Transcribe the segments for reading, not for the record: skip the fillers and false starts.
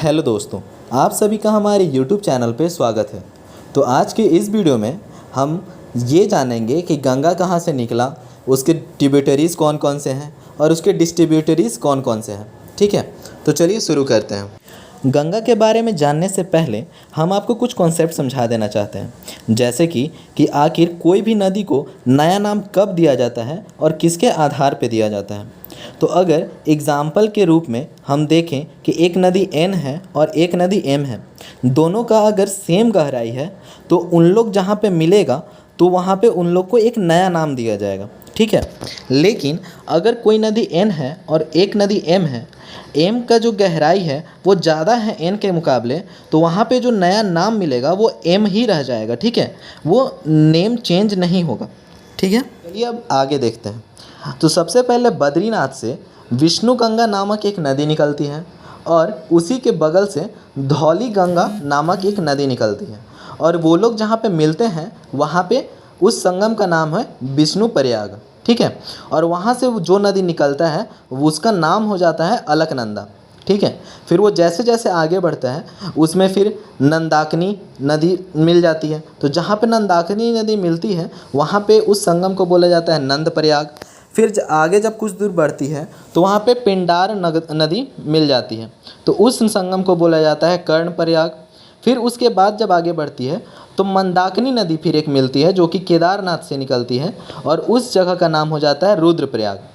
Hello दोस्तों, आप सभी का हमारे YouTube चैनल पे स्वागत है। तो आज के इस वीडियो में हम ये जानेंगे कि गंगा कहाँ से निकला, उसके ट्रिब्यूटरीज़ कौन कौन से हैं और उसके डिस्ट्रीब्यूटरीज़ कौन कौन से हैं। ठीक है, तो चलिए शुरू करते हैं। गंगा के बारे में जानने से पहले हम आपको कुछ कॉन्सेप्ट समझा देना चाहते हैं, जैसे कि आखिर कोई भी नदी को नया नाम कब दिया जाता है और किसके आधार पर दिया जाता है। तो अगर एग्ज़ाम्पल के रूप में हम देखें कि एक नदी N है और एक नदी M है, दोनों का अगर सेम गहराई है तो उन लोग जहाँ पे मिलेगा तो वहाँ पे उन लोग को एक नया नाम दिया जाएगा। ठीक है, लेकिन अगर कोई नदी N है और एक नदी M है, M का जो गहराई है वो ज़्यादा है N के मुकाबले, तो वहाँ पे जो नया नाम मिलेगा वो M ही रह जाएगा। ठीक है, वो नेम चेंज नहीं होगा। ठीक है, चलिए अब आगे देखते हैं। तो सबसे पहले बद्रीनाथ से विष्णु गंगा नामक एक नदी निकलती है और उसी के बगल से धौली गंगा नामक एक नदी निकलती है, और वो लोग जहाँ पे मिलते हैं वहाँ पे उस संगम का नाम है विष्णु प्रयाग। ठीक है, और वहाँ से जो नदी निकलता है उसका नाम हो जाता है अलकनंदा। ठीक है, फिर वो जैसे जैसे आगे बढ़ता है उसमें फिर नंदाकिनी नदी मिल जाती है। तो जहाँ पे नंदाकिनी नदी मिलती है वहाँ पे उस संगम को बोला जाता है नंद प्रयाग। फिर आगे जब कुछ दूर बढ़ती है तो वहाँ पे पिंडार नदी मिल जाती है, तो उस संगम को बोला जाता है कर्ण प्रयाग। फिर उसके बाद जब आगे बढ़ती है तो मंदाकिनी नदी फिर एक मिलती है जो कि केदारनाथ से निकलती है, और उस जगह का नाम हो जाता है रुद्रप्रयाग।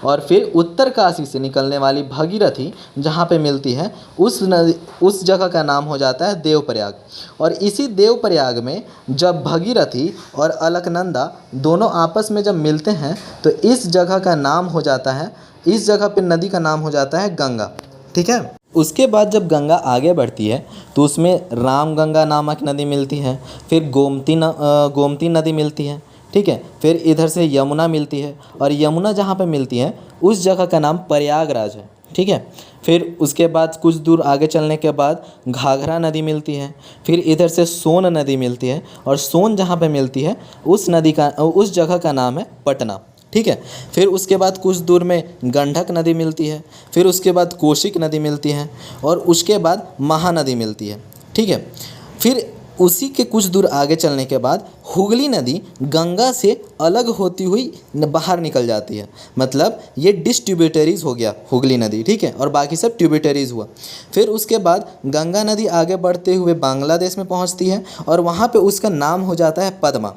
और फिर उत्तर काशी से निकलने वाली भगीरथी जहाँ पे मिलती है उस जगह का नाम हो जाता है देवप्रयाग। और इसी देवप्रयाग में जब भगीरथी और अलकनंदा दोनों आपस में जब मिलते हैं तो इस जगह का नाम हो जाता है, इस जगह पे नदी का नाम हो जाता है गंगा। ठीक है, उसके बाद जब गंगा आगे बढ़ती है तो उसमें रामगंगा नामक नदी मिलती है, फिर गोमती नदी मिलती है। ठीक है, फिर इधर से यमुना मिलती है, और यमुना जहाँ पे मिलती है उस जगह का नाम प्रयागराज है। ठीक है, फिर उसके बाद कुछ दूर आगे चलने के बाद घाघरा नदी मिलती है, फिर इधर से सोन नदी मिलती है, और सोन जहाँ पे मिलती है उस जगह का नाम है पटना। ठीक है, फिर उसके बाद कुछ दूर में गंडक नदी मिलती है, फिर उसके बाद कोशिक नदी मिलती है, और उसके बाद महानदी मिलती है। ठीक है, फिर उसी के कुछ दूर आगे चलने के बाद हुगली नदी गंगा से अलग होती हुई बाहर निकल जाती है। मतलब ये डिस्ट्रीब्यूटरीज़ हो गया हुगली नदी। ठीक है, और बाकी सब ट्रिब्यूटरीज़ हुआ। फिर उसके बाद गंगा नदी आगे बढ़ते हुए बांग्लादेश में पहुंचती है, और वहाँ पे उसका नाम हो जाता है पद्मा।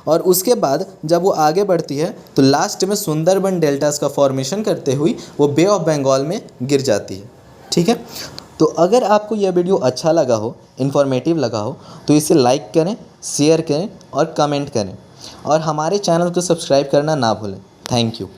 और उसके बाद जब वो आगे बढ़ती है तो लास्ट में सुंदरबन डेल्टास का फॉर्मेशन करते हुए वो बे ऑफ बंगाल में गिर जाती है। ठीक है, तो अगर आपको यह वीडियो अच्छा लगा हो, इन्फॉर्मेटिव लगा हो, तो इसे लाइक करें, शेयर करें और कमेंट करें, और हमारे चैनल को सब्सक्राइब करना ना भूलें। Thank you.